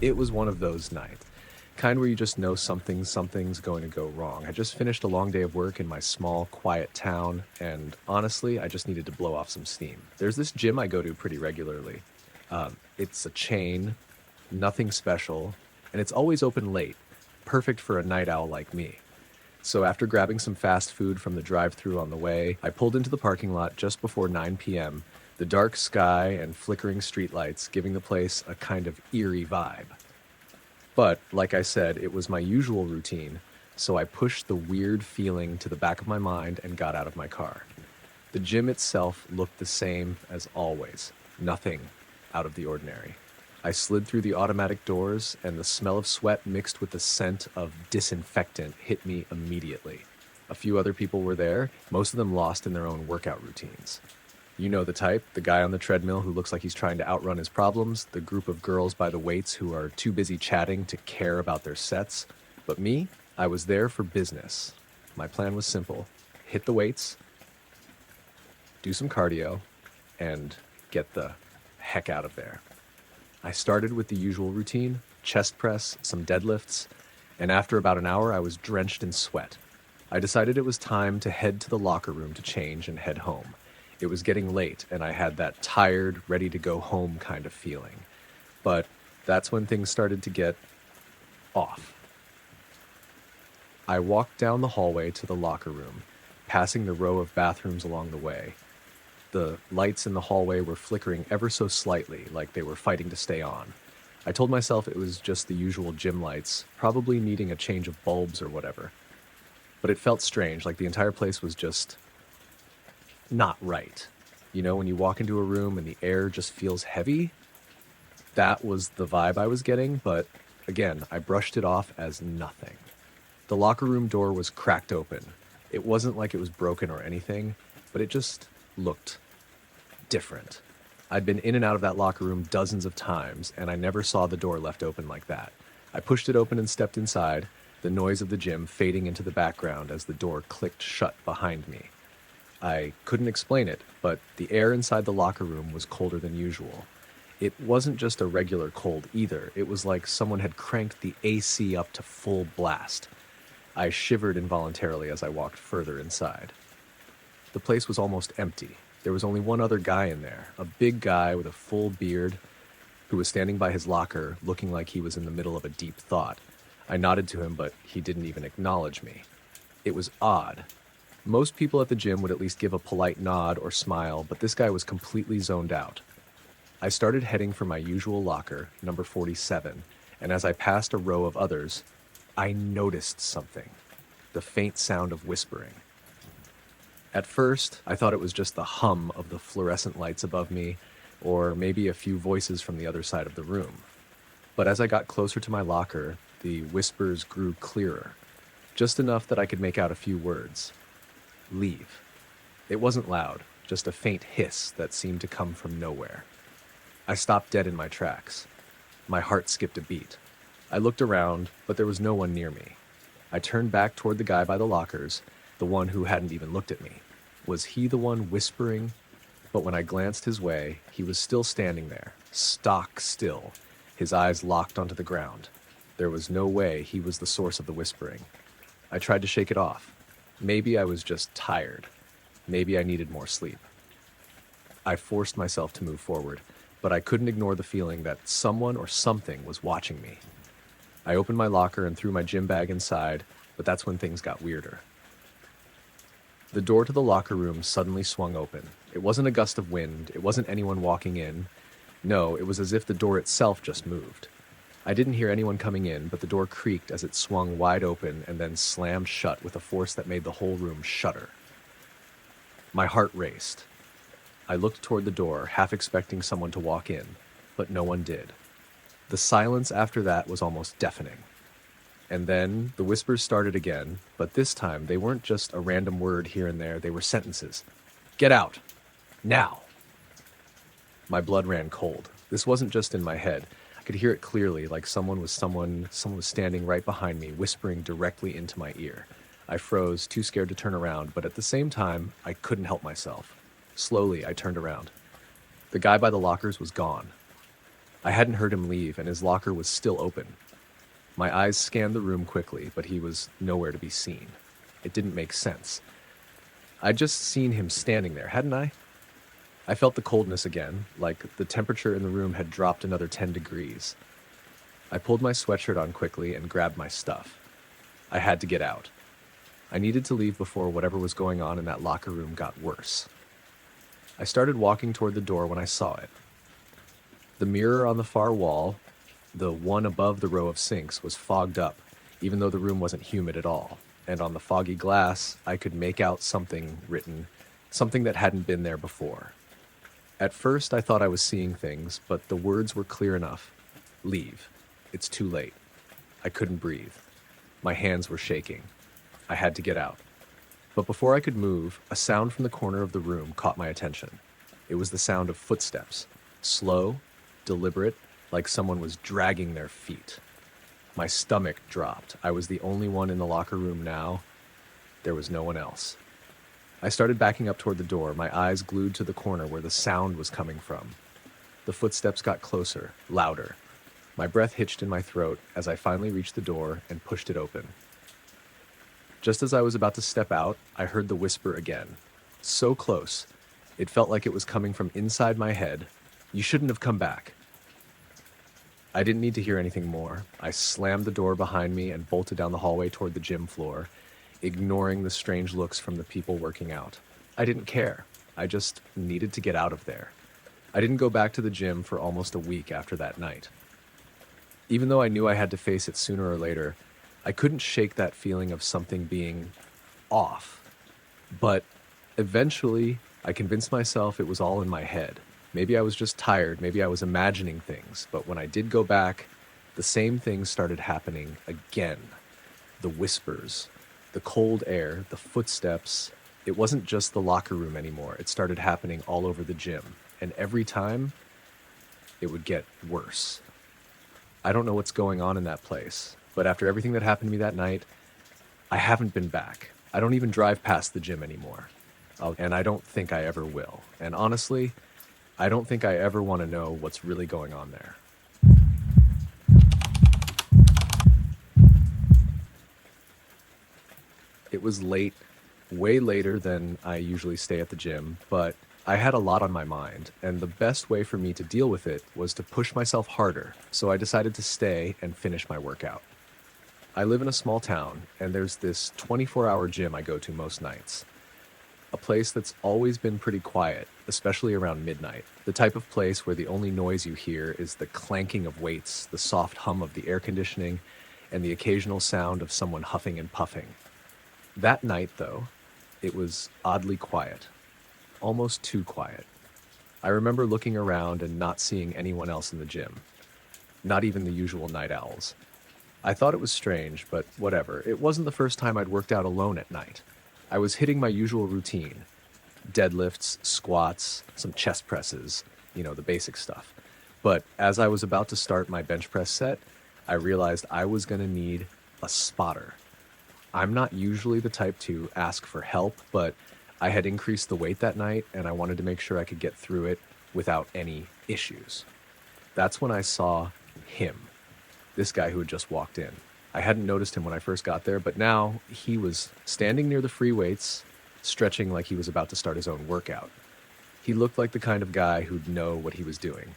It was one of those nights. Kind where you just know something's going to go wrong. I just finished a long day of work in my small, quiet town, and honestly, I just needed to blow off some steam. There's this gym I go to pretty regularly. It's a chain, nothing special, and it's always open late, perfect for a night owl like me. So after grabbing some fast food from the drive-thru on the way, I pulled into the parking lot just before 9 p.m., the dark sky and flickering streetlights giving the place a kind of eerie vibe. But, like I said, it was my usual routine, so I pushed the weird feeling to the back of my mind and got out of my car. The gym itself looked the same as always, nothing out of the ordinary. I slid through the automatic doors, and the smell of sweat mixed with the scent of disinfectant hit me immediately. A few other people were there, most of them lost in their own workout routines. You know the type, the guy on the treadmill who looks like he's trying to outrun his problems, the group of girls by the weights who are too busy chatting to care about their sets. But me, I was there for business. My plan was simple: hit the weights, do some cardio, and get the heck out of there. I started with the usual routine, chest press, some deadlifts, and after about an hour I was drenched in sweat. I decided it was time to head to the locker room to change and head home. It was getting late, and I had that tired, ready-to-go-home kind of feeling. But that's when things started to get off. I walked down the hallway to the locker room, passing the row of bathrooms along the way. The lights in the hallway were flickering ever so slightly, like they were fighting to stay on. I told myself it was just the usual gym lights, probably needing a change of bulbs or whatever. But it felt strange, like the entire place was just not right. You know, when you walk into a room and the air just feels heavy? That was the vibe I was getting, but again, I brushed it off as nothing. The locker room door was cracked open. It wasn't like it was broken or anything, but it just looked different. I'd been in and out of that locker room dozens of times, and I never saw the door left open like that. I pushed it open and stepped inside, the noise of the gym fading into the background as the door clicked shut behind me. I couldn't explain it, but the air inside the locker room was colder than usual. It wasn't just a regular cold either. It was like someone had cranked the AC up to full blast. I shivered involuntarily as I walked further inside. The place was almost empty. There was only one other guy in there, a big guy with a full beard who was standing by his locker looking like he was in the middle of a deep thought. I nodded to him, but he didn't even acknowledge me. It was odd. Most people at the gym would at least give a polite nod or smile, but this guy was completely zoned out. I started heading for my usual locker, number 47, and as I passed a row of others, I noticed something. The faint sound of whispering. At first, I thought it was just the hum of the fluorescent lights above me, or maybe a few voices from the other side of the room. But as I got closer to my locker, the whispers grew clearer, just enough that I could make out a few words. Leave. It wasn't loud, just a faint hiss that seemed to come from nowhere. I stopped dead in my tracks. My heart skipped a beat. I looked around, but there was no one near me. I turned back toward the guy by the lockers, the one who hadn't even looked at me. Was he the one whispering? But when I glanced his way, he was still standing there, stock still, his eyes locked onto the ground. There was no way he was the source of the whispering. I tried to shake it off. Maybe I was just tired. Maybe I needed more sleep. I forced myself to move forward, but I couldn't ignore the feeling that someone or something was watching me. I opened my locker and threw my gym bag inside, but that's when things got weirder. The door to the locker room suddenly swung open. It wasn't a gust of wind, it wasn't anyone walking in. No, it was as if the door itself just moved. I didn't hear anyone coming in, but the door creaked as it swung wide open and then slammed shut with a force that made the whole room shudder. My heart raced. I looked toward the door, half expecting someone to walk in, but no one did. The silence after that was almost deafening. And then the whispers started again, but this time they weren't just a random word here and there, they were sentences. Get out! Now! My blood ran cold. This wasn't just in my head. I could hear it clearly, like someone was standing right behind me, whispering directly into my ear. I froze, too scared to turn around, but at the same time, I couldn't help myself. Slowly, I turned around. The guy by the lockers was gone. I hadn't heard him leave, and his locker was still open. My eyes scanned the room quickly, but he was nowhere to be seen. It didn't make sense. I'd just seen him standing there, hadn't I? I felt the coldness again, like the temperature in the room had dropped another 10 degrees. I pulled my sweatshirt on quickly and grabbed my stuff. I had to get out. I needed to leave before whatever was going on in that locker room got worse. I started walking toward the door when I saw it. The mirror on the far wall, the one above the row of sinks, was fogged up, even though the room wasn't humid at all. And on the foggy glass, I could make out something written, something that hadn't been there before. At first, I thought I was seeing things, but the words were clear enough. Leave. It's too late. I couldn't breathe. My hands were shaking. I had to get out. But before I could move, a sound from the corner of the room caught my attention. It was the sound of footsteps, slow, deliberate, like someone was dragging their feet. My stomach dropped. I was the only one in the locker room now. There was no one else. I started backing up toward the door, my eyes glued to the corner where the sound was coming from. The footsteps got closer, louder. My breath hitched in my throat as I finally reached the door and pushed it open. Just as I was about to step out, I heard the whisper again. So close. It felt like it was coming from inside my head. You shouldn't have come back. I didn't need to hear anything more. I slammed the door behind me and bolted down the hallway toward the gym floor, ignoring the strange looks from the people working out. I didn't care. I just needed to get out of there. I didn't go back to the gym for almost a week after that night. Even though I knew I had to face it sooner or later, I couldn't shake that feeling of something being off. But eventually, I convinced myself it was all in my head. Maybe I was just tired, maybe I was imagining things, but when I did go back, the same things started happening again. The whispers, the cold air, the footsteps. It wasn't just the locker room anymore. It started happening all over the gym. And every time, it would get worse. I don't know what's going on in that place, but after everything that happened to me that night, I haven't been back. I don't even drive past the gym anymore. And I don't think I ever will. And honestly, I don't think I ever want to know what's really going on there. It was late, way later than I usually stay at the gym, but I had a lot on my mind, and the best way for me to deal with it was to push myself harder, so I decided to stay and finish my workout. I live in a small town, and there's this 24-hour gym I go to most nights. A place that's always been pretty quiet, especially around midnight. The type of place where the only noise you hear is the clanking of weights, the soft hum of the air conditioning, and the occasional sound of someone huffing and puffing. That night, though, it was oddly quiet. Almost too quiet. I remember looking around and not seeing anyone else in the gym. Not even the usual night owls. I thought it was strange, but whatever. It wasn't the first time I'd worked out alone at night. I was hitting my usual routine. Deadlifts, squats, some chest presses, the basic stuff. But as I was about to start my bench press set, I realized I was going to need a spotter. I'm not usually the type to ask for help, but I had increased the weight that night and I wanted to make sure I could get through it without any issues. That's when I saw him, this guy who had just walked in. I hadn't noticed him when I first got there, but now he was standing near the free weights, stretching like he was about to start his own workout. He looked like the kind of guy who'd know what he was doing.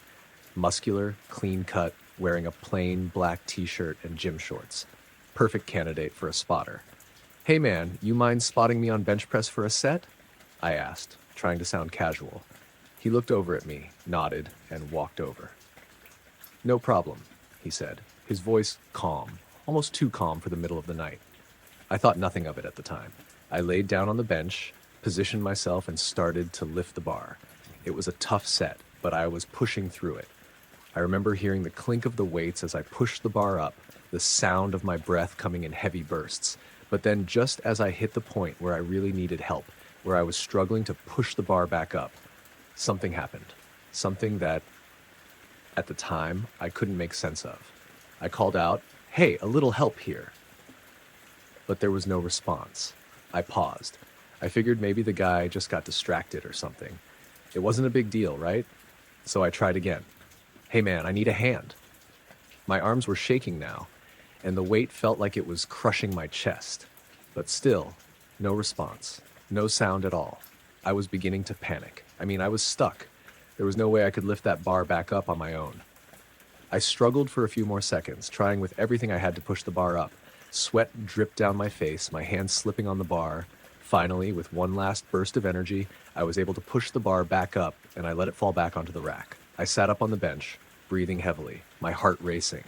Muscular, clean cut, wearing a plain black t-shirt and gym shorts. Perfect candidate for a spotter. "Hey man, you mind spotting me on bench press for a set?" I asked, trying to sound casual. He looked over at me, nodded, and walked over. "No problem," he said, his voice calm, almost too calm for the middle of the night. I thought nothing of it at the time. I laid down on the bench, positioned myself, and started to lift the bar. It was a tough set, but I was pushing through it. I remember hearing the clink of the weights as I pushed the bar up, the sound of my breath coming in heavy bursts. But then just as I hit the point where I really needed help, where I was struggling to push the bar back up, something happened. Something that, at the time, I couldn't make sense of. I called out, "Hey, a little help here." But there was no response. I paused. I figured maybe the guy just got distracted or something. It wasn't a big deal, right? So I tried again. "Hey man, I need a hand." My arms were shaking now, and the weight felt like it was crushing my chest. But still, no response, no sound at all. I was beginning to panic. I was stuck. There was no way I could lift that bar back up on my own. I struggled for a few more seconds, trying with everything I had to push the bar up. Sweat dripped down my face, my hands slipping on the bar. Finally, with one last burst of energy, I was able to push the bar back up, and I let it fall back onto the rack. I sat up on the bench, breathing heavily, my heart racing.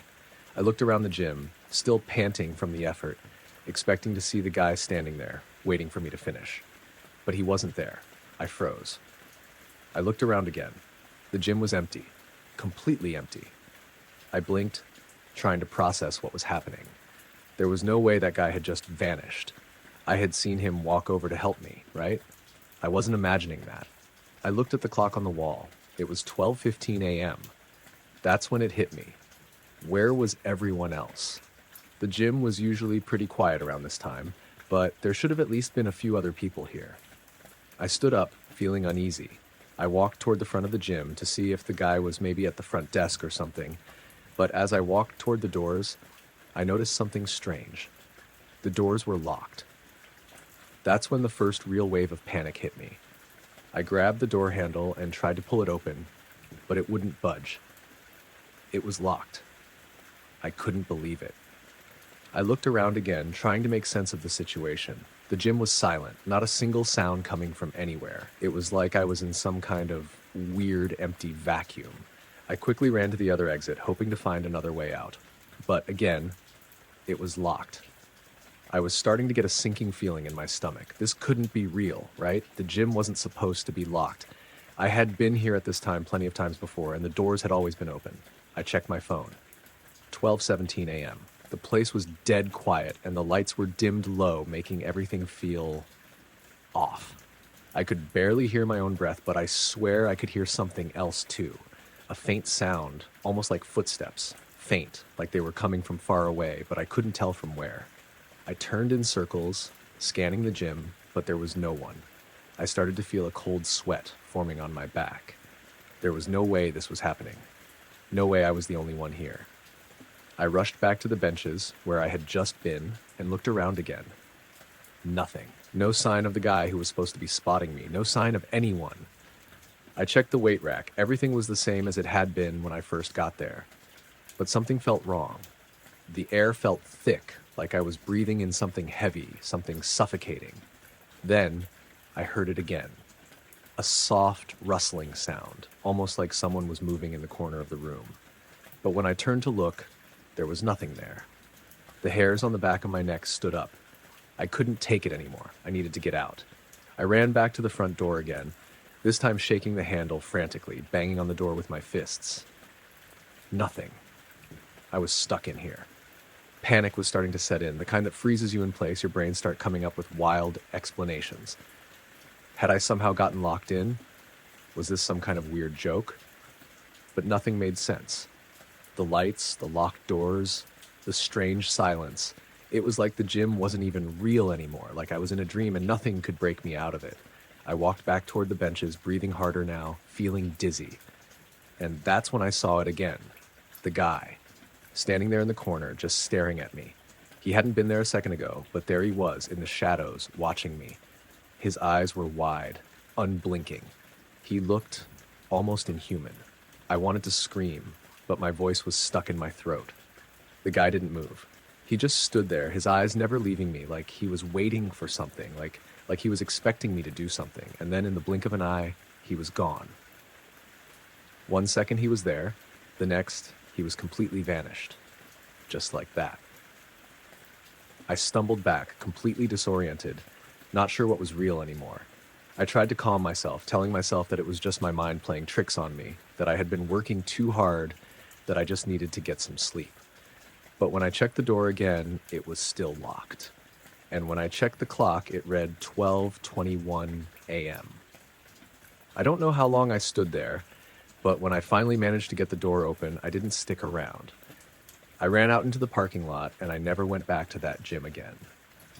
I looked around the gym, still panting from the effort, expecting to see the guy standing there, waiting for me to finish. But he wasn't there. I froze. I looked around again. The gym was empty, completely empty. I blinked, trying to process what was happening. There was no way that guy had just vanished. I had seen him walk over to help me, right? I wasn't imagining that. I looked at the clock on the wall. It was 12:15 a.m. That's when it hit me. Where was everyone else? The gym was usually pretty quiet around this time, but there should have at least been a few other people here. I stood up, feeling uneasy. I walked toward the front of the gym to see if the guy was maybe at the front desk or something, but as I walked toward the doors, I noticed something strange. The doors were locked. That's when the first real wave of panic hit me. I grabbed the door handle and tried to pull it open, but it wouldn't budge. It was locked. I couldn't believe it. I looked around again, trying to make sense of the situation. The gym was silent, not a single sound coming from anywhere. It was like I was in some kind of weird, empty vacuum. I quickly ran to the other exit, hoping to find another way out. But again, it was locked. I was starting to get a sinking feeling in my stomach. This couldn't be real, right? The gym wasn't supposed to be locked. I had been here at this time plenty of times before, and the doors had always been open. I checked my phone. 12:17 a.m. The place was dead quiet, and the lights were dimmed low, making everything feel off. I could barely hear my own breath, but I swear I could hear something else too. A faint sound, almost like footsteps. Faint, like they were coming from far away, but I couldn't tell from where. I turned in circles, scanning the gym, but there was no one. I started to feel a cold sweat forming on my back. There was no way this was happening. No way I was the only one here. I rushed back to the benches where I had just been and looked around again. Nothing. No sign of the guy who was supposed to be spotting me. No sign of anyone. I checked the weight rack. Everything was the same as it had been when I first got there. But something felt wrong. The air felt thick, like I was breathing in something heavy, something suffocating. Then I heard it again. A soft, rustling sound, almost like someone was moving in the corner of the room. But when I turned to look, there was nothing there. The hairs on the back of my neck stood up. I couldn't take it anymore. I needed to get out. I ran back to the front door again, this time shaking the handle frantically, banging on the door with my fists. Nothing. I was stuck in here. Panic was starting to set in, the kind that freezes you in place, your brain start coming up with wild explanations. Had I somehow gotten locked in? Was this some kind of weird joke? But nothing made sense. The lights, the locked doors, the strange silence. It was like the gym wasn't even real anymore, like I was in a dream and nothing could break me out of it. I walked back toward the benches, breathing harder now, feeling dizzy. And that's when I saw it again. The guy, standing there in the corner, just staring at me. He hadn't been there a second ago, but there he was, in the shadows, watching me. His eyes were wide, unblinking. He looked almost inhuman. I wanted to scream, but my voice was stuck in my throat. The guy didn't move. He just stood there, his eyes never leaving me, like he was waiting for something, like he was expecting me to do something, and then in the blink of an eye, he was gone. 1 second he was there, the next, he was completely vanished. Just like that. I stumbled back, completely disoriented, not sure what was real anymore. I tried to calm myself, telling myself that it was just my mind playing tricks on me, that I had been working too hard, that I just needed to get some sleep. But when I checked the door again, it was still locked. And when I checked the clock, it read 12:21 a.m. I don't know how long I stood there, but when I finally managed to get the door open, I didn't stick around. I ran out into the parking lot, and I never went back to that gym again.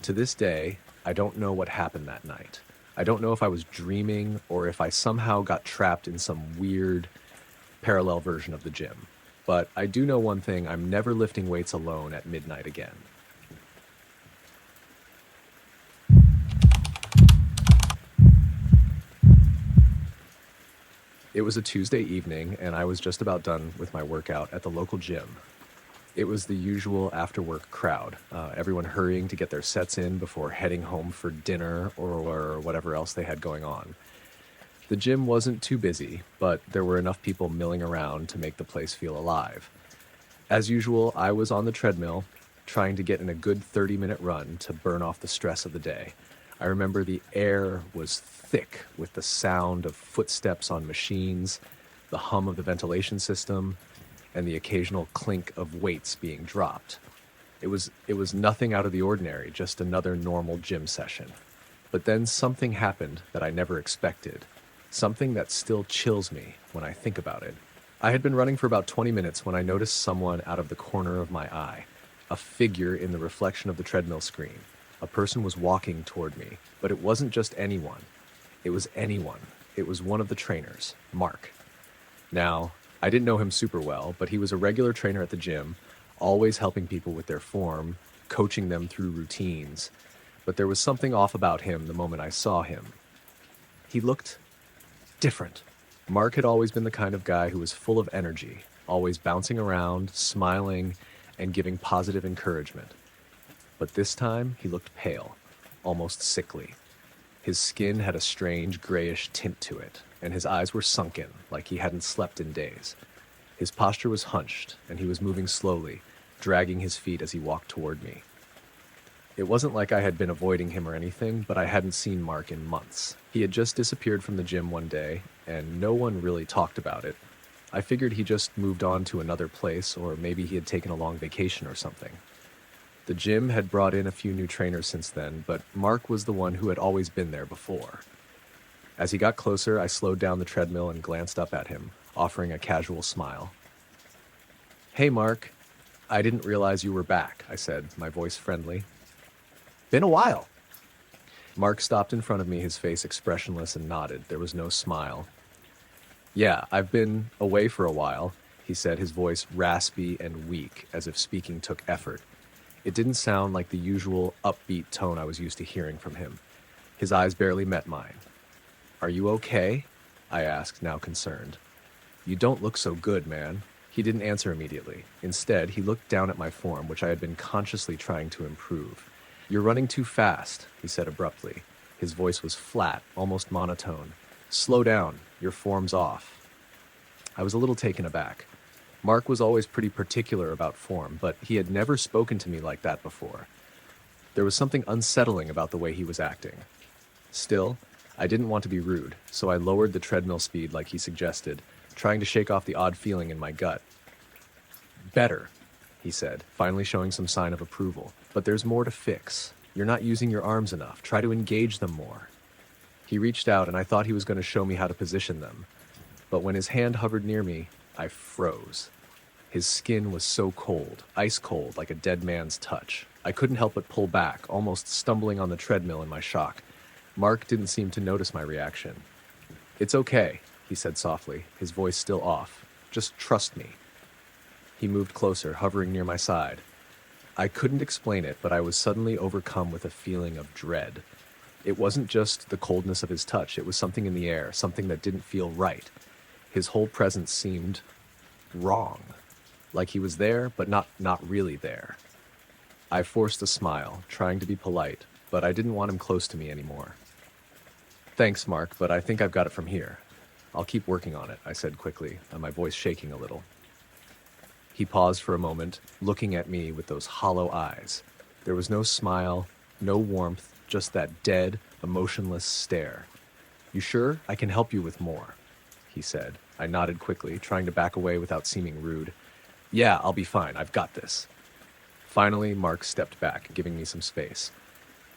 To this day, I don't know what happened that night. I don't know if I was dreaming or if I somehow got trapped in some weird parallel version of the gym. But I do know one thing: I'm never lifting weights alone at midnight again. It was a Tuesday evening, and I was just about done with my workout at the local gym. It was the usual after-work crowd, everyone hurrying to get their sets in before heading home for dinner or whatever else they had going on. The gym wasn't too busy, but there were enough people milling around to make the place feel alive. As usual, I was on the treadmill, trying to get in a good 30-minute run to burn off the stress of the day. I remember the air was thick with the sound of footsteps on machines, the hum of the ventilation system, and the occasional clink of weights being dropped. It was nothing out of the ordinary, just another normal gym session. But then something happened that I never expected, something that still chills me when I think about it. I had been running for about 20 minutes when I noticed someone out of the corner of my eye, a figure in the reflection of the treadmill screen. A person was walking toward me, but it wasn't just anyone. It was anyone. It was one of the trainers, Mark. Now, I didn't know him super well, but he was a regular trainer at the gym, always helping people with their form, coaching them through routines. But there was something off about him the moment I saw him. He looked different. Mark had always been the kind of guy who was full of energy, always bouncing around, smiling, and giving positive encouragement. But this time, he looked pale, almost sickly. His skin had a strange grayish tint to it, and his eyes were sunken, like he hadn't slept in days. His posture was hunched, and he was moving slowly, dragging his feet as he walked toward me. It wasn't like I had been avoiding him or anything, but I hadn't seen Mark in months. He had just disappeared from the gym one day, and no one really talked about it. I figured he just moved on to another place, or maybe he had taken a long vacation or something. The gym had brought in a few new trainers since then, but Mark was the one who had always been there before. As he got closer, I slowed down the treadmill and glanced up at him, offering a casual smile. "Hey, Mark. I didn't realize you were back," I said, my voice friendly. "Been a while." Mark stopped in front of me, his face expressionless, and nodded. There was no smile. "Yeah, I've been away for a while," he said, his voice raspy and weak, as if speaking took effort. It didn't sound like the usual upbeat tone I was used to hearing from him. His eyes barely met mine. "Are you okay?" I asked, now concerned. "You don't look so good, man." He didn't answer immediately. Instead, he looked down at my form, which I had been consciously trying to improve. "You're running too fast," he said abruptly. His voice was flat, almost monotone. "Slow down. Your form's off." I was a little taken aback. Mark was always pretty particular about form, but he had never spoken to me like that before. There was something unsettling about the way he was acting. Still, I didn't want to be rude, so I lowered the treadmill speed like he suggested, trying to shake off the odd feeling in my gut. "Better," he said, finally showing some sign of approval. "But there's more to fix. You're not using your arms enough. Try to engage them more." He reached out, and I thought he was going to show me how to position them. But when his hand hovered near me, I froze. His skin was so cold, ice cold, like a dead man's touch. I couldn't help but pull back, almost stumbling on the treadmill in my shock. Mark didn't seem to notice my reaction. "It's okay," he said softly, his voice still off. "Just trust me." He moved closer, hovering near my side. I couldn't explain it, but I was suddenly overcome with a feeling of dread. It wasn't just the coldness of his touch, it was something in the air, something that didn't feel right. His whole presence seemed wrong. Like he was there, but not really there. I forced a smile, trying to be polite, but I didn't want him close to me anymore. "Thanks, Mark, but I think I've got it from here. I'll keep working on it," I said quickly, my voice shaking a little. He paused for a moment, looking at me with those hollow eyes. There was no smile, no warmth, just that dead, emotionless stare. "You sure? I can help you with more," he said. I nodded quickly, trying to back away without seeming rude. "Yeah, I'll be fine. I've got this." Finally, Mark stepped back, giving me some space.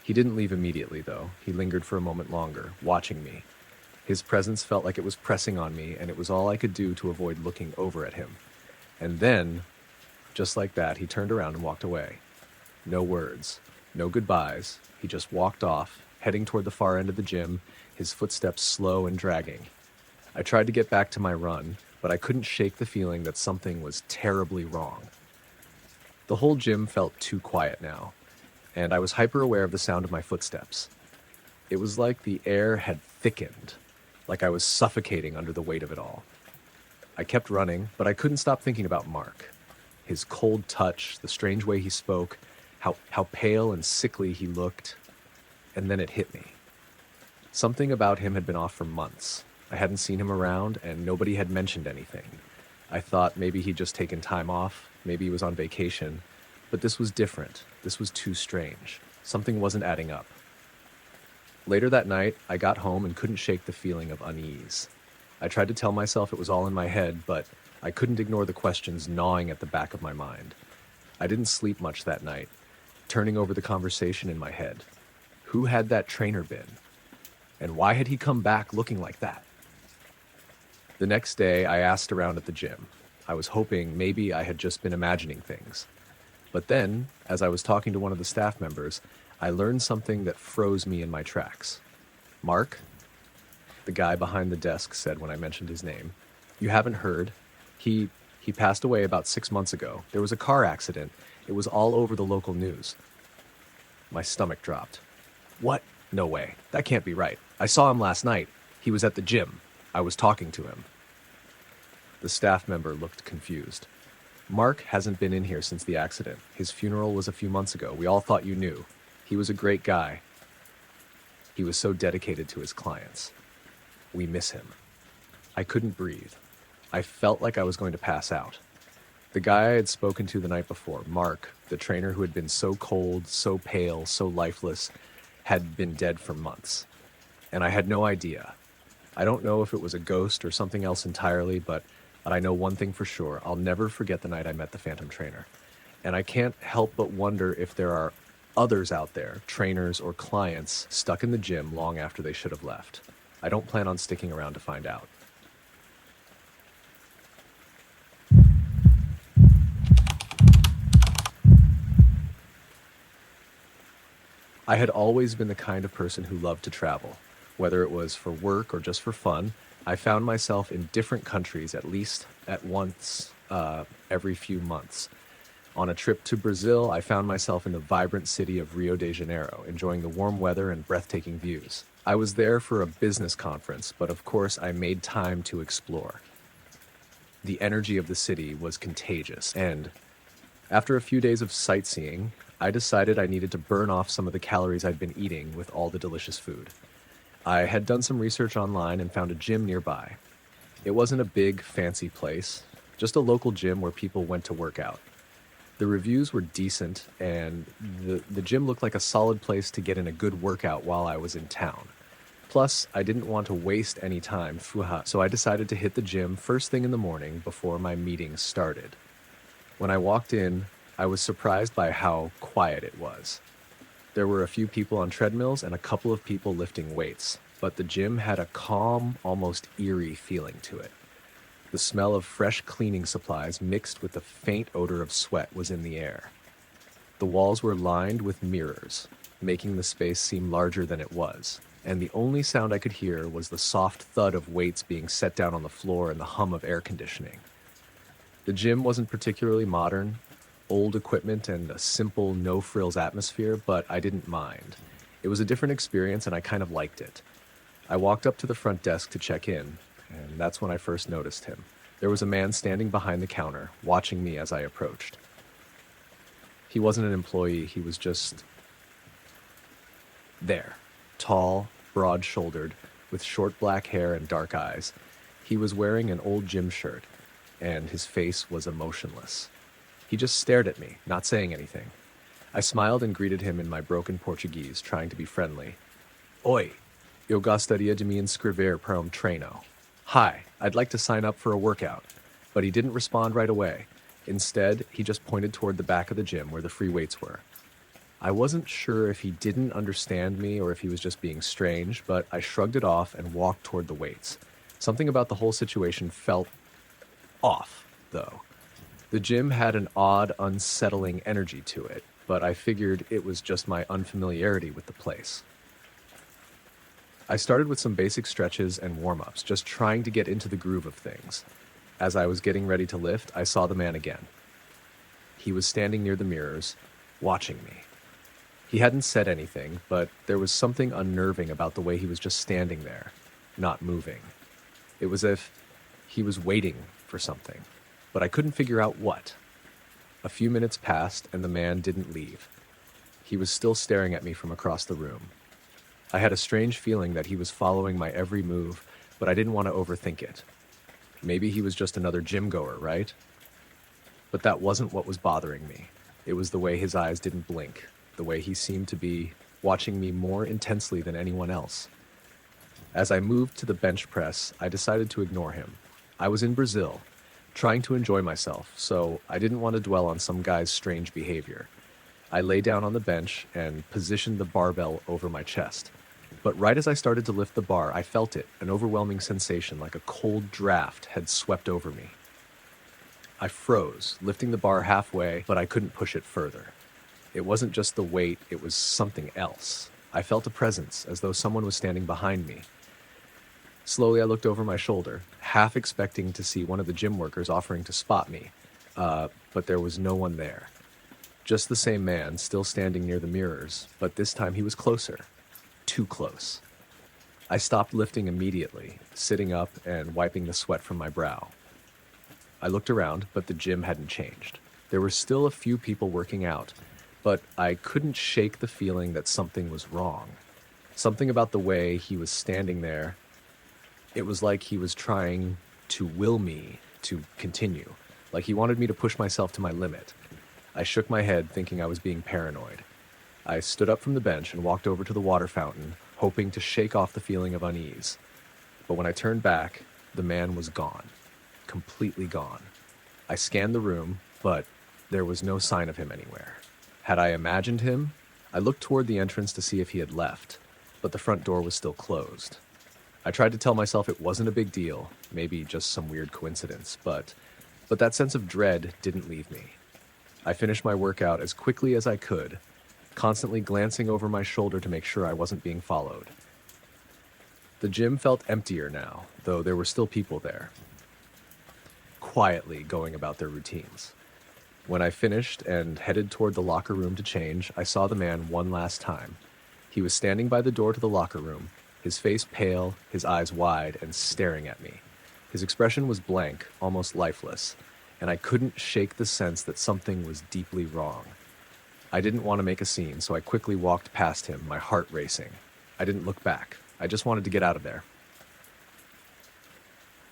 He didn't leave immediately, though. He lingered for a moment longer, watching me. His presence felt like it was pressing on me, and it was all I could do to avoid looking over at him. And then, just like that, he turned around and walked away. No words, no goodbyes. He just walked off, heading toward the far end of the gym, his footsteps slow and dragging. I tried to get back to my run, but I couldn't shake the feeling that something was terribly wrong. The whole gym felt too quiet now, and I was hyper aware of the sound of my footsteps. It was like the air had thickened, like I was suffocating under the weight of it all. I kept running, but I couldn't stop thinking about Mark. His cold touch, the strange way he spoke, how pale and sickly he looked. And then it hit me. Something about him had been off for months. I hadn't seen him around, and nobody had mentioned anything. I thought maybe he'd just taken time off, maybe he was on vacation, but this was different. This was too strange. Something wasn't adding up. Later that night, I got home and couldn't shake the feeling of unease. I tried to tell myself it was all in my head, but I couldn't ignore the questions gnawing at the back of my mind. I didn't sleep much that night, turning over the conversation in my head. Who had that trainer been? And why had he come back looking like that? The next day, I asked around at the gym. I was hoping maybe I had just been imagining things. But then, as I was talking to one of the staff members, I learned something that froze me in my tracks. Mark, the guy behind the desk, said when I mentioned his name, "You haven't heard. He passed away about 6 months ago. There was a car accident. It was all over the local news." My stomach dropped. What? No way. That can't be right. I saw him last night. He was at the gym. I was talking to him. The staff member looked confused. "Mark hasn't been in here since the accident. His funeral was a few months ago. We all thought you knew. He was a great guy. He was so dedicated to his clients. We miss him." I couldn't breathe. I felt like I was going to pass out. The guy I had spoken to the night before, Mark, the trainer who had been so cold, so pale, so lifeless, had been dead for months. And I had no idea. I don't know if it was a ghost or something else entirely, but I know one thing for sure. I'll never forget the night I met the Phantom Trainer. And I can't help but wonder if there are others out there, trainers or clients, stuck in the gym long after they should have left. I don't plan on sticking around to find out. I had always been the kind of person who loved to travel. Whether it was for work or just for fun, I found myself in different countries at least at once every few months. On a trip to Brazil, I found myself in the vibrant city of Rio de Janeiro, enjoying the warm weather and breathtaking views. I was there for a business conference, but of course I made time to explore. The energy of the city was contagious, and after a few days of sightseeing, I decided I needed to burn off some of the calories I'd been eating with all the delicious food. I had done some research online and found a gym nearby. It wasn't a big, fancy place, just a local gym where people went to work out. The reviews were decent, and the gym looked like a solid place to get in a good workout while I was in town. Plus, I didn't want to waste any time, so I decided to hit the gym first thing in the morning before my meeting started. When I walked in, I was surprised by how quiet it was. There were a few people on treadmills and a couple of people lifting weights, but the gym had a calm, almost eerie feeling to it. The smell of fresh cleaning supplies mixed with the faint odor of sweat was in the air. The walls were lined with mirrors, making the space seem larger than it was, and the only sound I could hear was the soft thud of weights being set down on the floor and the hum of air conditioning. The gym wasn't particularly modern, old equipment and a simple, no-frills atmosphere, but I didn't mind. It was a different experience and I kind of liked it. I walked up to the front desk to check in, and that's when I first noticed him. There was a man standing behind the counter, watching me as I approached. He wasn't an employee, he was just there. Tall, broad-shouldered, with short black hair and dark eyes. He was wearing an old gym shirt, and his face was emotionless. He just stared at me, not saying anything. I smiled and greeted him in my broken Portuguese, trying to be friendly. Oi, eu gostaria de me inscrever para treino. Hi, I'd like to sign up for a workout. But he didn't respond right away. Instead, he just pointed toward the back of the gym where the free weights were. I wasn't sure if he didn't understand me or if he was just being strange, but I shrugged it off and walked toward the weights. Something about the whole situation felt off, though. The gym had an odd, unsettling energy to it, but I figured it was just my unfamiliarity with the place. I started with some basic stretches and warm-ups, just trying to get into the groove of things. As I was getting ready to lift, I saw the man again. He was standing near the mirrors, watching me. He hadn't said anything, but there was something unnerving about the way he was just standing there, not moving. It was as if he was waiting for something, but I couldn't figure out what. A few minutes passed and the man didn't leave. He was still staring at me from across the room. I had a strange feeling that he was following my every move, but I didn't want to overthink it. Maybe he was just another gym goer, right? But that wasn't what was bothering me. It was the way his eyes didn't blink, the way he seemed to be watching me more intensely than anyone else. As I moved to the bench press, I decided to ignore him. I was in Brazil, trying to enjoy myself, so I didn't want to dwell on some guy's strange behavior. I lay down on the bench and positioned the barbell over my chest. But right as I started to lift the bar, I felt it, an overwhelming sensation like a cold draft had swept over me. I froze, lifting the bar halfway, but I couldn't push it further. It wasn't just the weight, it was something else. I felt a presence, as though someone was standing behind me. Slowly I looked over my shoulder, half expecting to see one of the gym workers offering to spot me, but there was no one there. Just the same man, still standing near the mirrors, but this time he was closer. Too close. I stopped lifting immediately, sitting up and wiping the sweat from my brow. I looked around, but the gym hadn't changed. There were still a few people working out, but I couldn't shake the feeling that something was wrong. Something about the way he was standing there. It was like he was trying to will me to continue, like he wanted me to push myself to my limit. I shook my head, thinking I was being paranoid. I stood up from the bench and walked over to the water fountain, hoping to shake off the feeling of unease. But when I turned back, the man was gone. Completely gone. I scanned the room, but there was no sign of him anywhere. Had I imagined him? I looked toward the entrance to see if he had left, but the front door was still closed. I tried to tell myself it wasn't a big deal, maybe just some weird coincidence, but that sense of dread didn't leave me. I finished my workout as quickly as I could, constantly glancing over my shoulder to make sure I wasn't being followed. The gym felt emptier now, though there were still people there, quietly going about their routines. When I finished and headed toward the locker room to change, I saw the man one last time. He was standing by the door to the locker room, his face pale, his eyes wide, and staring at me. His expression was blank, almost lifeless, and I couldn't shake the sense that something was deeply wrong. I didn't want to make a scene, so I quickly walked past him, my heart racing. I didn't look back. I just wanted to get out of there.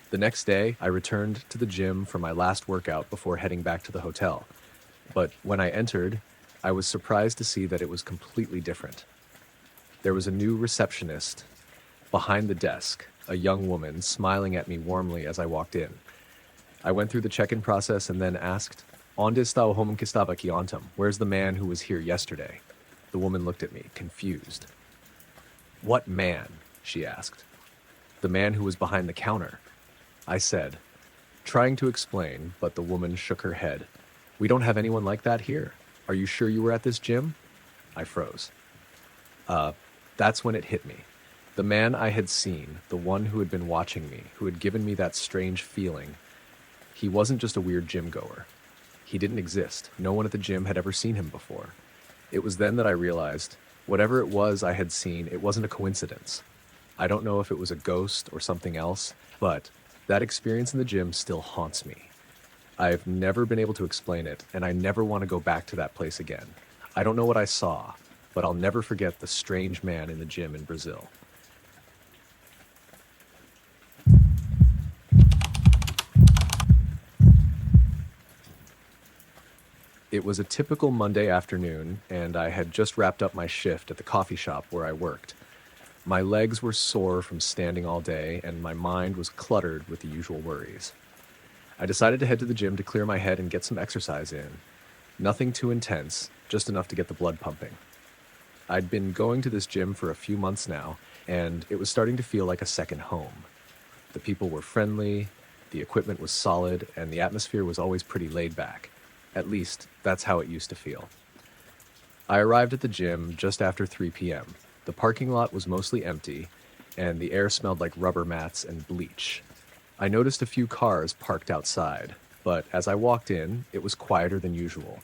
The next day, I returned to the gym for my last workout before heading back to the hotel. But when I entered, I was surprised to see that it was completely different. There was a new receptionist behind the desk, a young woman smiling at me warmly as I walked in. I went through the check-in process and then asked, "Onde está o homem que estava aqui ontem? Where's the man who was here yesterday?" The woman looked at me, confused. "What man?" she asked. "The man who was behind the counter," I said, trying to explain, but the woman shook her head. "We don't have anyone like that here. Are you sure you were at this gym?" I froze. That's when it hit me. The man I had seen, the one who had been watching me, who had given me that strange feeling, he wasn't just a weird gym goer. He didn't exist. No one at the gym had ever seen him before. It was then that I realized, whatever it was I had seen, it wasn't a coincidence. I don't know if it was a ghost or something else, but that experience in the gym still haunts me. I've never been able to explain it, and I never want to go back to that place again. I don't know what I saw, but I'll never forget the strange man in the gym in Brazil. It was a typical Monday afternoon, and I had just wrapped up my shift at the coffee shop where I worked. My legs were sore from standing all day, and my mind was cluttered with the usual worries. I decided to head to the gym to clear my head and get some exercise in. Nothing too intense, just enough to get the blood pumping. I'd been going to this gym for a few months now, and it was starting to feel like a second home. The people were friendly, the equipment was solid, and the atmosphere was always pretty laid back. At least, that's how it used to feel. I arrived at the gym just after 3 p.m. The parking lot was mostly empty, and the air smelled like rubber mats and bleach. I noticed a few cars parked outside, but as I walked in, it was quieter than usual.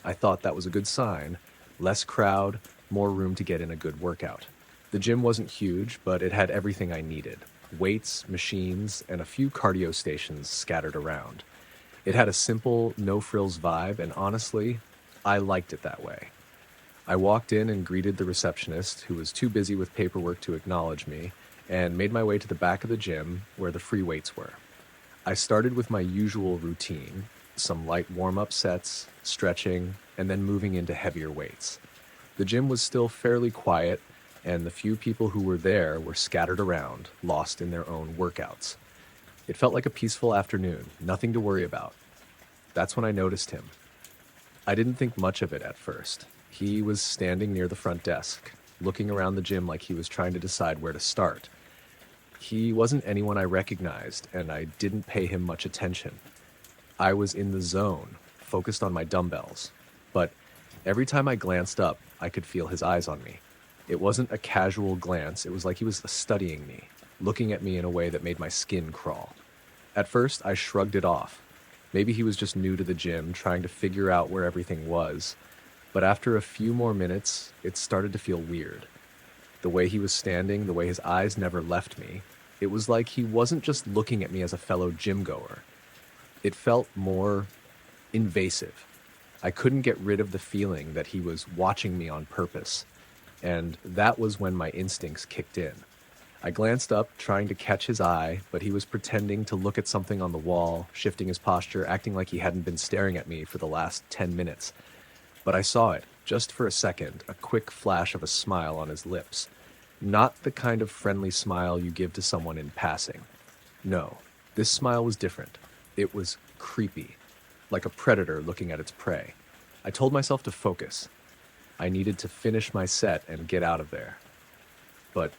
I thought that was a good sign. Less crowd, more room to get in a good workout. The gym wasn't huge, but it had everything I needed: weights, machines, and a few cardio stations scattered around. It had a simple, no frills vibe, and honestly, I liked it that way. I walked in and greeted the receptionist, who was too busy with paperwork to acknowledge me, and made my way to the back of the gym where the free weights were. I started with my usual routine: some light warm up sets, stretching, and then moving into heavier weights. The gym was still fairly quiet, and the few people who were there were scattered around, lost in their own workouts. It felt like a peaceful afternoon, nothing to worry about. That's when I noticed him. I didn't think much of it at first. He was standing near the front desk, looking around the gym like he was trying to decide where to start. He wasn't anyone I recognized, and I didn't pay him much attention. I was in the zone, focused on my dumbbells. But every time I glanced up, I could feel his eyes on me. It wasn't a casual glance, it was like he was studying me, looking at me in a way that made my skin crawl. At first, I shrugged it off. Maybe he was just new to the gym, trying to figure out where everything was. But after a few more minutes, it started to feel weird. The way he was standing, the way his eyes never left me, it was like he wasn't just looking at me as a fellow gym goer. It felt more invasive. I couldn't get rid of the feeling that he was watching me on purpose. And that was when my instincts kicked in. I glanced up, trying to catch his eye, but he was pretending to look at something on the wall, shifting his posture, acting like he hadn't been staring at me for the last 10 minutes. But I saw it, just for a second, a quick flash of a smile on his lips. Not the kind of friendly smile you give to someone in passing. No, this smile was different. It was creepy, like a predator looking at its prey. I told myself to focus. I needed to finish my set and get out of there. But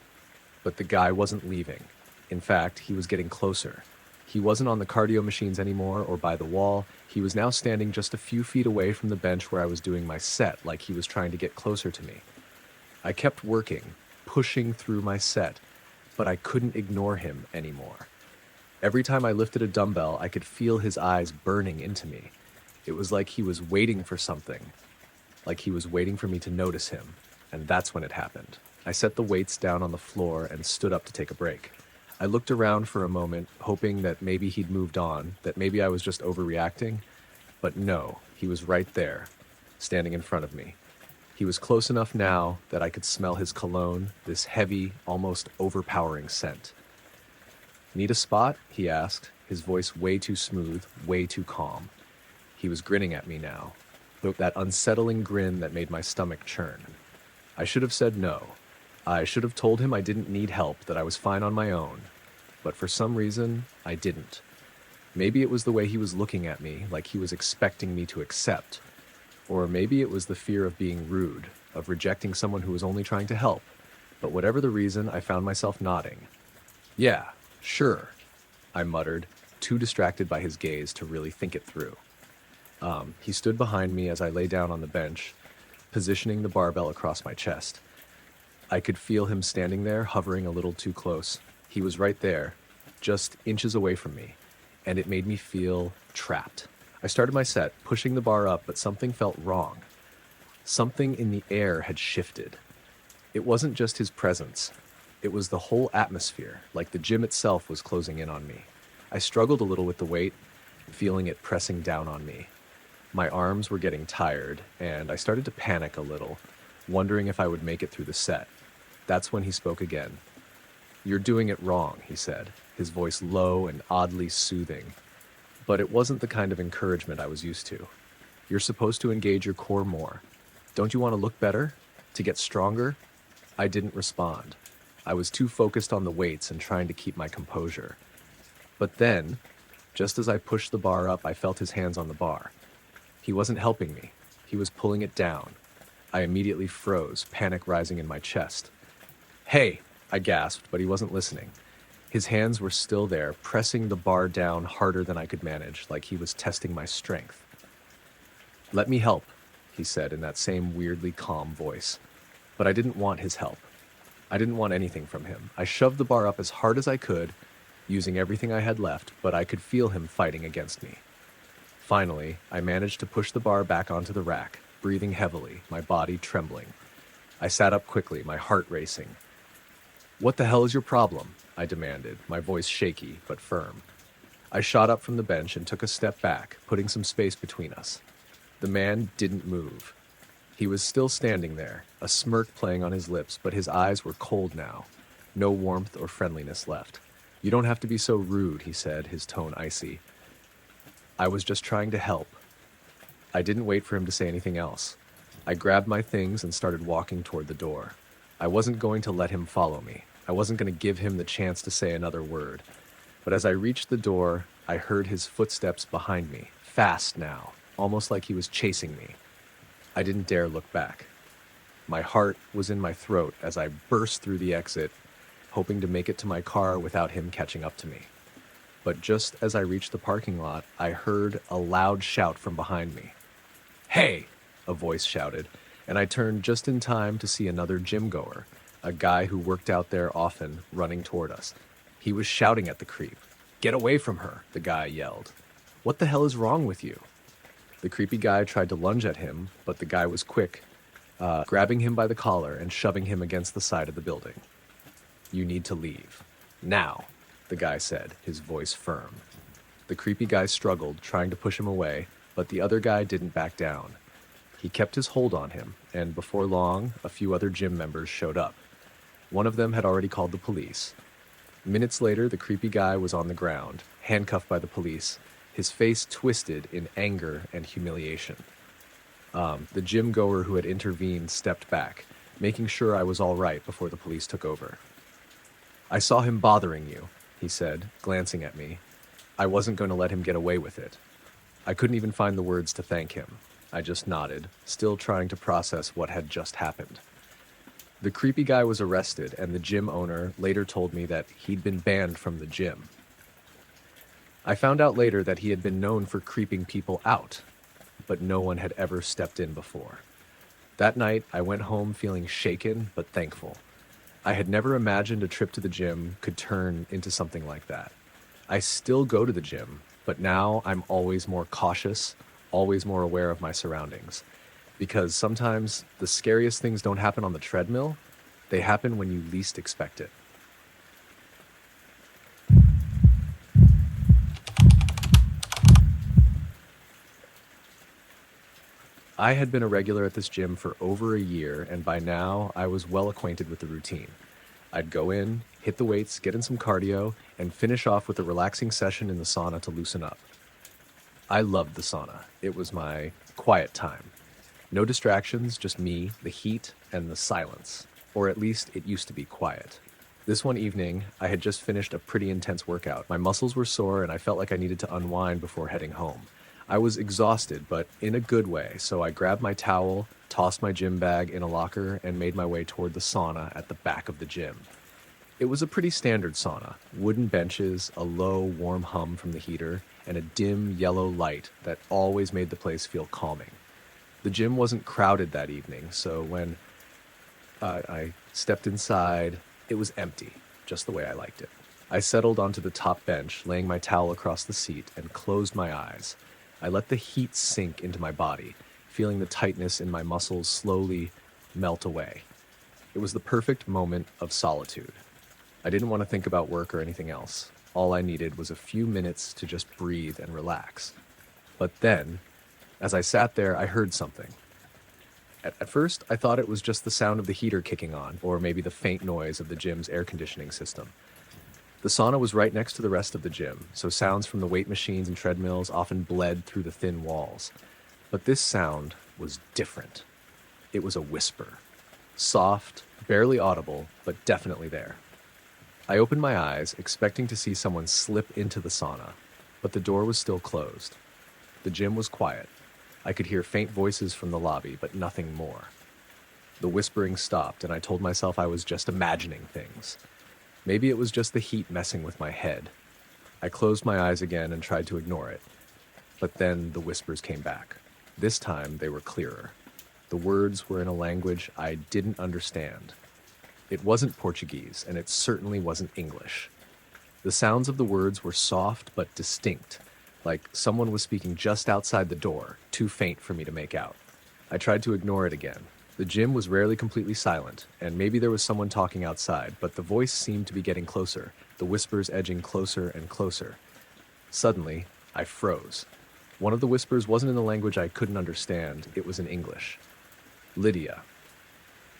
the guy wasn't leaving. In fact, he was getting closer. He wasn't on the cardio machines anymore or by the wall. He was now standing just a few feet away from the bench where I was doing my set, like he was trying to get closer to me. I kept working, pushing through my set, but I couldn't ignore him anymore. Every time I lifted a dumbbell, I could feel his eyes burning into me. It was like he was waiting for something, like he was waiting for me to notice him, and that's when it happened. I set the weights down on the floor and stood up to take a break. I looked around for a moment, hoping that maybe he'd moved on, that maybe I was just overreacting, but no, he was right there, standing in front of me. He was close enough now that I could smell his cologne, this heavy, almost overpowering scent. "Need a spot?" he asked, his voice way too smooth, way too calm. He was grinning at me now, that unsettling grin that made my stomach churn. I should have said no. I should have told him I didn't need help, that I was fine on my own. But for some reason, I didn't. Maybe it was the way he was looking at me, like he was expecting me to accept. Or maybe it was the fear of being rude, of rejecting someone who was only trying to help. But whatever the reason, I found myself nodding. "Yeah, sure," I muttered, too distracted by his gaze to really think it through. He stood behind me as I lay down on the bench, positioning the barbell across my chest. I could feel him standing there, hovering a little too close. He was right there, just inches away from me, and it made me feel trapped. I started my set, pushing the bar up, but something felt wrong. Something in the air had shifted. It wasn't just his presence. It was the whole atmosphere, like the gym itself was closing in on me. I struggled a little with the weight, feeling it pressing down on me. My arms were getting tired, and I started to panic a little, wondering if I would make it through the set. That's when he spoke again. "You're doing it wrong," he said, his voice low and oddly soothing. But it wasn't the kind of encouragement I was used to. "You're supposed to engage your core more. Don't you want to look better? To get stronger?" I didn't respond. I was too focused on the weights and trying to keep my composure. But then, just as I pushed the bar up, I felt his hands on the bar. He wasn't helping me. He was pulling it down. I immediately froze, panic rising in my chest. "Hey!" I gasped, but he wasn't listening. His hands were still there, pressing the bar down harder than I could manage, like he was testing my strength. "Let me help," he said in that same weirdly calm voice. But I didn't want his help. I didn't want anything from him. I shoved the bar up as hard as I could, using everything I had left, but I could feel him fighting against me. Finally, I managed to push the bar back onto the rack, breathing heavily, my body trembling. I sat up quickly, my heart racing. "What the hell is your problem?" I demanded, my voice shaky but firm. I shot up from the bench and took a step back, putting some space between us. The man didn't move. He was still standing there, a smirk playing on his lips, but his eyes were cold now. No warmth or friendliness left. "You don't have to be so rude," he said, his tone icy. I was just trying to help. I didn't wait for him to say anything else. I grabbed my things and started walking toward the door. I wasn't going to let him follow me. I wasn't going to give him the chance to say another word. But as I reached the door, I heard his footsteps behind me, fast now, almost like he was chasing me. I didn't dare look back. My heart was in my throat as I burst through the exit, hoping to make it to my car without him catching up to me. But just as I reached the parking lot, I heard a loud shout from behind me. "Hey!" a voice shouted, and I turned just in time to see another gym goer, a guy who worked out there often, running toward us. He was shouting at the creep. "Get away from her," the guy yelled. "What the hell is wrong with you?" The creepy guy tried to lunge at him, but the guy was quick, grabbing him by the collar and shoving him against the side of the building. "You need to leave. Now," the guy said, his voice firm. The creepy guy struggled, trying to push him away, but the other guy didn't back down. He kept his hold on him, and before long, a few other gym members showed up. One of them had already called the police. Minutes later, the creepy guy was on the ground, handcuffed by the police, his face twisted in anger and humiliation. The gym goer who had intervened stepped back, making sure I was all right before the police took over. "I saw him bothering you," he said, glancing at me. I wasn't going to let him get away with it. I couldn't even find the words to thank him. I just nodded, still trying to process what had just happened. The creepy guy was arrested, and the gym owner later told me that he'd been banned from the gym. I found out later that he had been known for creeping people out, but no one had ever stepped in before. That night, I went home feeling shaken but thankful. I had never imagined a trip to the gym could turn into something like that. I still go to the gym, but now I'm always more cautious, always more aware of my surroundings. Because sometimes the scariest things don't happen on the treadmill, they happen when you least expect it. I had been a regular at this gym for over a year, and by now I was well acquainted with the routine. I'd go in, hit the weights, get in some cardio, and finish off with a relaxing session in the sauna to loosen up. I loved the sauna. It was my quiet time. No distractions, just me, the heat, and the silence. Or at least it used to be quiet. This one evening, I had just finished a pretty intense workout. My muscles were sore and I felt like I needed to unwind before heading home. I was exhausted, but in a good way, so I grabbed my towel, tossed my gym bag in a locker, and made my way toward the sauna at the back of the gym. It was a pretty standard sauna. Wooden benches, a low, warm hum from the heater, and a dim, yellow light that always made the place feel calming. The gym wasn't crowded that evening, so when I stepped inside, it was empty, just the way I liked it. I settled onto the top bench, laying my towel across the seat, and closed my eyes. I let the heat sink into my body, feeling the tightness in my muscles slowly melt away. It was the perfect moment of solitude. I didn't want to think about work or anything else. All I needed was a few minutes to just breathe and relax. But then, as I sat there, I heard something. At first, I thought it was just the sound of the heater kicking on, or maybe the faint noise of the gym's air conditioning system. The sauna was right next to the rest of the gym, so sounds from the weight machines and treadmills often bled through the thin walls. But this sound was different. It was a whisper. Soft, barely audible, but definitely there. I opened my eyes, expecting to see someone slip into the sauna, but the door was still closed. The gym was quiet. I could hear faint voices from the lobby, but nothing more. The whispering stopped, and I told myself I was just imagining things. Maybe it was just the heat messing with my head. I closed my eyes again and tried to ignore it. But then the whispers came back. This time they were clearer. The words were in a language I didn't understand. It wasn't Portuguese, and it certainly wasn't English. The sounds of the words were soft but distinct, like someone was speaking just outside the door, too faint for me to make out. I tried to ignore it again. The gym was rarely completely silent, and maybe there was someone talking outside, but the voice seemed to be getting closer, the whispers edging closer and closer. Suddenly, I froze. One of the whispers wasn't in the language I couldn't understand, it was in English. Lydia.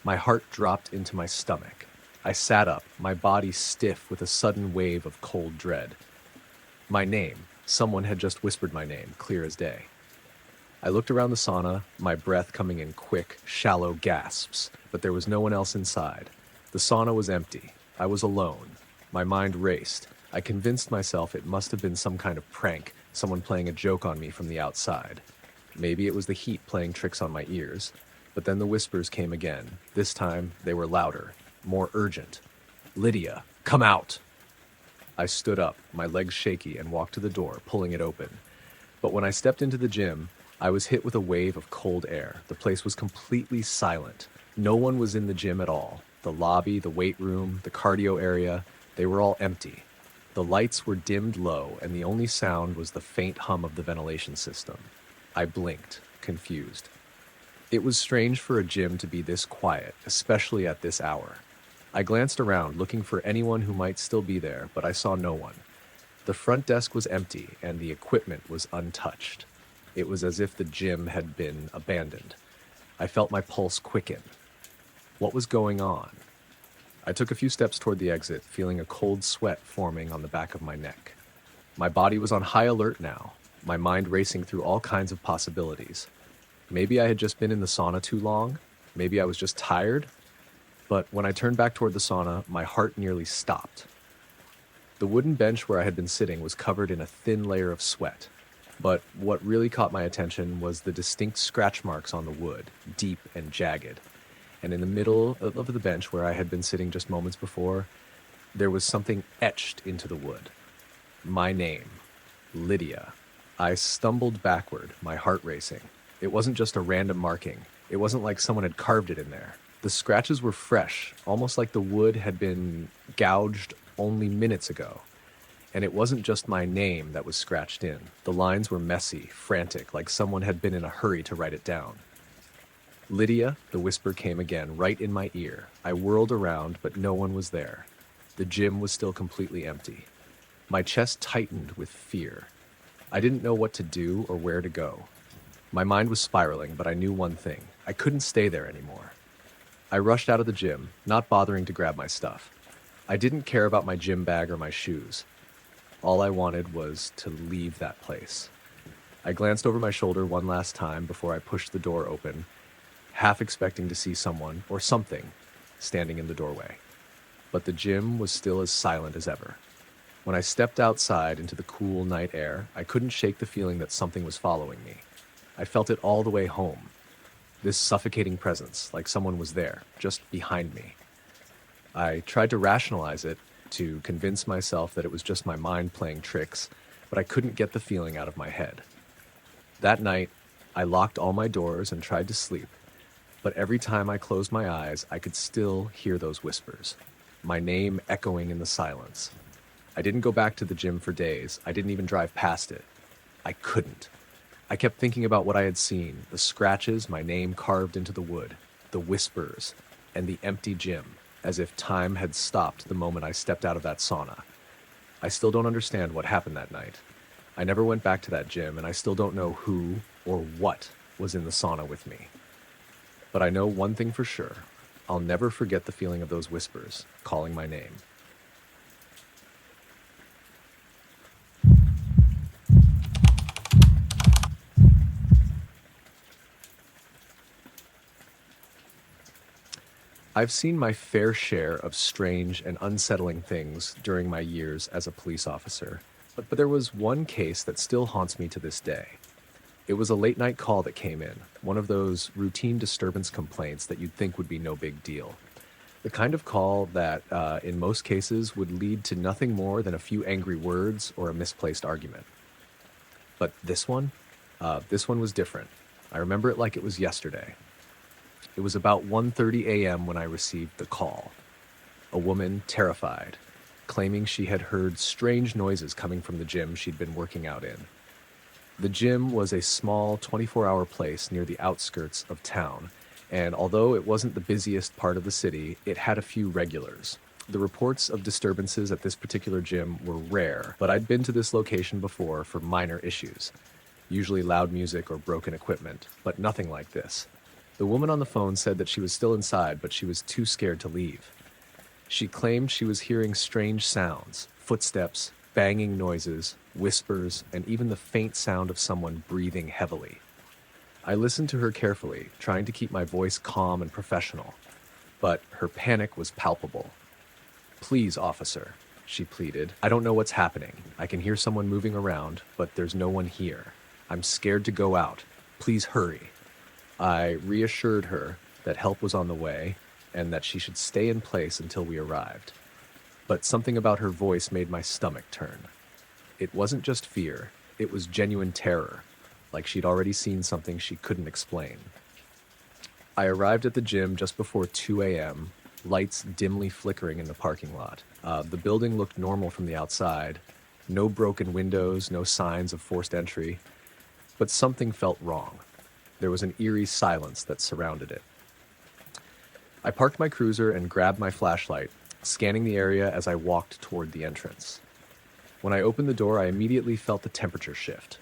My heart dropped into my stomach. I sat up, my body stiff with a sudden wave of cold dread. My name. Someone had just whispered my name, clear as day. I looked around the sauna, my breath coming in quick, shallow gasps, but there was no one else inside. The sauna was empty. I was alone. My mind raced. I convinced myself it must have been some kind of prank, someone playing a joke on me from the outside. Maybe it was the heat playing tricks on my ears. But then the whispers came again. This time, they were louder, more urgent. Lydia, come out! I stood up, my legs shaky, and walked to the door, pulling it open. But when I stepped into the gym, I was hit with a wave of cold air. The place was completely silent. No one was in the gym at all. The lobby, the weight room, the cardio area, they were all empty. The lights were dimmed low, and the only sound was the faint hum of the ventilation system. I blinked, confused. It was strange for a gym to be this quiet, especially at this hour. I glanced around, looking for anyone who might still be there, but I saw no one. The front desk was empty, and the equipment was untouched. It was as if the gym had been abandoned. I felt my pulse quicken. What was going on? I took a few steps toward the exit, feeling a cold sweat forming on the back of my neck. My body was on high alert now, my mind racing through all kinds of possibilities. Maybe I had just been in the sauna too long. Maybe I was just tired. But when I turned back toward the sauna, my heart nearly stopped. The wooden bench where I had been sitting was covered in a thin layer of sweat. But what really caught my attention was the distinct scratch marks on the wood, deep and jagged. And in the middle of the bench where I had been sitting just moments before, there was something etched into the wood. My name, Lydia. I stumbled backward, my heart racing. It wasn't just a random marking. It wasn't like someone had carved it in there. The scratches were fresh, almost like the wood had been gouged only minutes ago. And it wasn't just my name that was scratched in. The lines were messy, frantic, like someone had been in a hurry to write it down. Lydia, the whisper came again, right in my ear. I whirled around, but no one was there. The gym was still completely empty. My chest tightened with fear. I didn't know what to do or where to go. My mind was spiraling, but I knew one thing. I couldn't stay there anymore. I rushed out of the gym, not bothering to grab my stuff. I didn't care about my gym bag or my shoes. All I wanted was to leave that place. I glanced over my shoulder one last time before I pushed the door open, half expecting to see someone or something standing in the doorway. But the gym was still as silent as ever. When I stepped outside into the cool night air, I couldn't shake the feeling that something was following me. I felt it all the way home. This suffocating presence, like someone was there, just behind me. I tried to rationalize it, to convince myself that it was just my mind playing tricks, but I couldn't get the feeling out of my head. That night, I locked all my doors and tried to sleep, but every time I closed my eyes, I could still hear those whispers, my name echoing in the silence. I didn't go back to the gym for days. I didn't even drive past it. I couldn't. I kept thinking about what I had seen, the scratches my name carved into the wood, the whispers, and the empty gym, as if time had stopped the moment I stepped out of that sauna. I still don't understand what happened that night. I never went back to that gym, and I still don't know who or what was in the sauna with me. But I know one thing for sure. I'll never forget the feeling of those whispers calling my name. I've seen my fair share of strange and unsettling things during my years as a police officer, but there was one case that still haunts me to this day. It was a late-night call that came in, one of those routine disturbance complaints that you'd think would be no big deal. The kind of call that, in most cases, would lead to nothing more than a few angry words or a misplaced argument. But this one was different. I remember it like it was yesterday. It was about 1:30 a.m. when I received the call. A woman, terrified, claiming she had heard strange noises coming from the gym she'd been working out in. The gym was a small 24-hour place near the outskirts of town, and although it wasn't the busiest part of the city, it had a few regulars. The reports of disturbances at this particular gym were rare, but I'd been to this location before for minor issues, usually loud music or broken equipment, but nothing like this. The woman on the phone said that she was still inside, but she was too scared to leave. She claimed she was hearing strange sounds, footsteps, banging noises, whispers, and even the faint sound of someone breathing heavily. I listened to her carefully, trying to keep my voice calm and professional, but her panic was palpable. "Please, officer," she pleaded. "I don't know what's happening. I can hear someone moving around, but there's no one here. I'm scared to go out. Please hurry." I reassured her that help was on the way and that she should stay in place until we arrived. But something about her voice made my stomach turn. It wasn't just fear, it was genuine terror, like she'd already seen something she couldn't explain. I arrived at the gym just before 2 a.m., lights dimly flickering in the parking lot. The building looked normal from the outside. No broken windows, no signs of forced entry. But something felt wrong. There was an eerie silence that surrounded it. I parked my cruiser and grabbed my flashlight, scanning the area as I walked toward the entrance. When I opened the door, I immediately felt the temperature shift.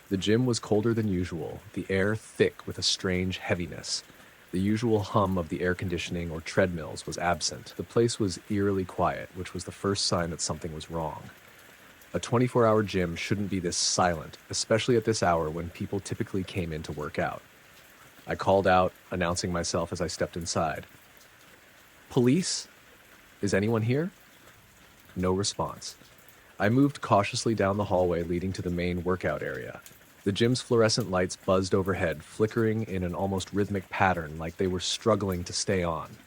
The gym was colder than usual, the air thick with a strange heaviness. The usual hum of the air conditioning or treadmills was absent. The place was eerily quiet, which was the first sign that something was wrong. A 24-hour gym shouldn't be this silent, especially at this hour when people typically came in to work out. I called out, announcing myself as I stepped inside. "Police? Is anyone here?" No response. I moved cautiously down the hallway leading to the main workout area. The gym's fluorescent lights buzzed overhead, flickering in an almost rhythmic pattern like they were struggling to stay on.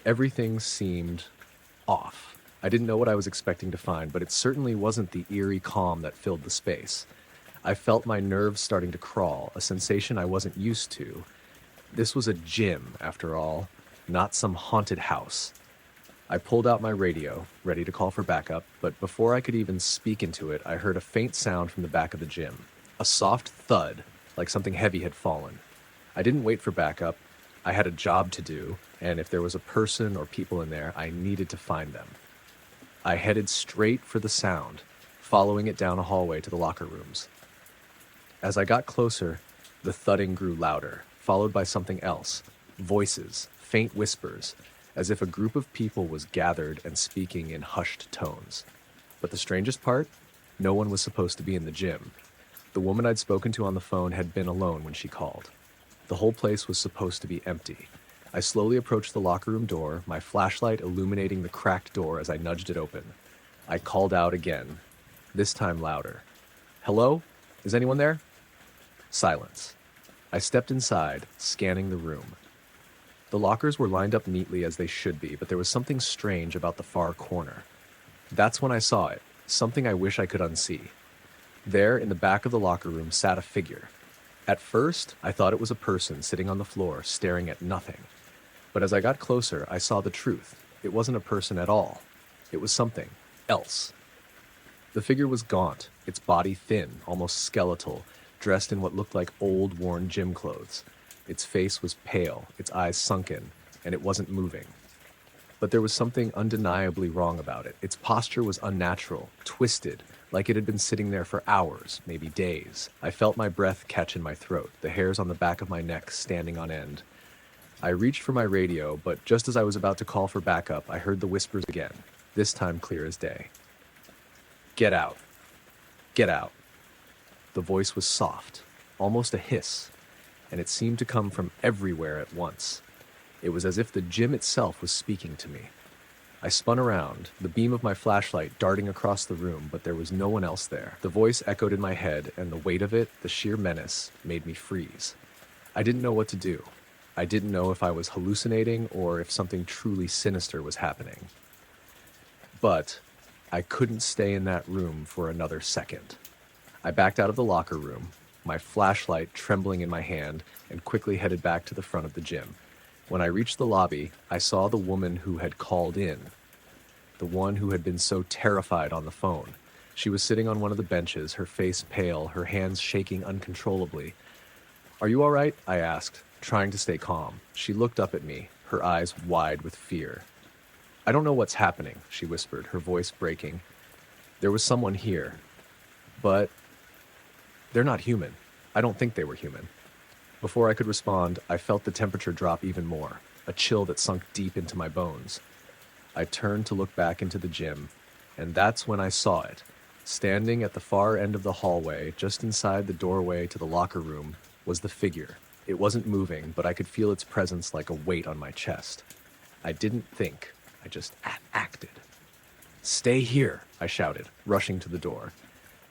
Everything seemed off. I didn't know what I was expecting to find, but it certainly wasn't the eerie calm that filled the space. I felt my nerves starting to crawl, a sensation I wasn't used to. This was a gym, after all, not some haunted house. I pulled out my radio, ready to call for backup, but before I could even speak into it, I heard a faint sound from the back of the gym. A soft thud, like something heavy had fallen. I didn't wait for backup. I had a job to do, and if there was a person or people in there, I needed to find them. I headed straight for the sound, following it down a hallway to the locker rooms. As I got closer, the thudding grew louder, followed by something else. Voices, faint whispers, as if a group of people was gathered and speaking in hushed tones. But the strangest part? No one was supposed to be in the gym. The woman I'd spoken to on the phone had been alone when she called. The whole place was supposed to be empty. I slowly approached the locker room door, my flashlight illuminating the cracked door as I nudged it open. I called out again, this time louder. "Hello? Is anyone there?" Silence. I stepped inside, scanning the room. The lockers were lined up neatly as they should be, but there was something strange about the far corner. That's when I saw it, something I wish I could unsee. There, in the back of the locker room, sat a figure. At first, I thought it was a person sitting on the floor, staring at nothing. But as I got closer, I saw the truth. It wasn't a person at all. It was something else. The figure was gaunt, its body thin, almost skeletal, dressed in what looked like old, worn gym clothes. Its face was pale, its eyes sunken, and it wasn't moving. But there was something undeniably wrong about it. Its posture was unnatural, twisted, like it had been sitting there for hours, maybe days. I felt my breath catch in my throat, the hairs on the back of my neck standing on end. I reached for my radio, but just as I was about to call for backup, I heard the whispers again, this time clear as day. "Get out. Get out." The voice was soft, almost a hiss, and it seemed to come from everywhere at once. It was as if the gym itself was speaking to me. I spun around, the beam of my flashlight darting across the room, but there was no one else there. The voice echoed in my head, and the weight of it, the sheer menace, made me freeze. I didn't know what to do. I didn't know if I was hallucinating or if something truly sinister was happening. But I couldn't stay in that room for another second. I backed out of the locker room, my flashlight trembling in my hand, and quickly headed back to the front of the gym. When I reached the lobby, I saw the woman who had called in. the one who had been so terrified on the phone. She was sitting on one of the benches, her face pale, her hands shaking uncontrollably. "Are you all right?" I asked, trying to stay calm. She looked up at me, her eyes wide with fear. "I don't know what's happening," she whispered, her voice breaking. "There was someone here, but they're not human. I don't think they were human." Before I could respond, I felt the temperature drop even more, a chill that sunk deep into my bones. I turned to look back into the gym, and that's when I saw it. Standing at the far end of the hallway, just inside the doorway to the locker room, was the figure. It wasn't moving, but I could feel its presence like a weight on my chest. I didn't think, I just acted. "Stay here," I shouted, rushing to the door.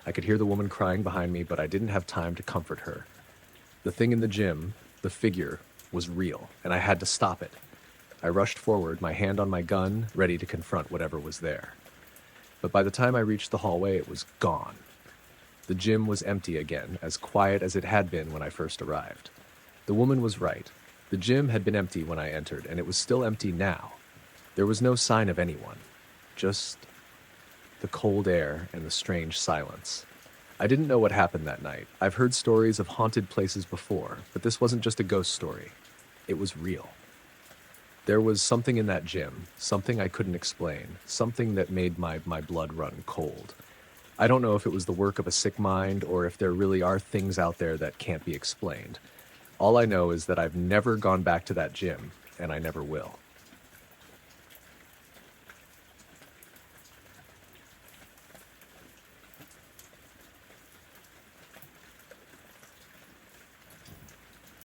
I could hear the woman crying behind me, but I didn't have time to comfort her. The thing in the gym, the figure, was real, and I had to stop it. I rushed forward, my hand on my gun, ready to confront whatever was there. But by the time I reached the hallway, it was gone. The gym was empty again, as quiet as it had been when I first arrived. The woman was right. The gym had been empty when I entered, and it was still empty now. There was no sign of anyone, just the cold air and the strange silence. I didn't know what happened that night. I've heard stories of haunted places before, but this wasn't just a ghost story. It was real. There was something in that gym, something I couldn't explain, something that made my blood run cold. I don't know if it was the work of a sick mind or if there really are things out there that can't be explained. All I know is that I've never gone back to that gym, and I never will.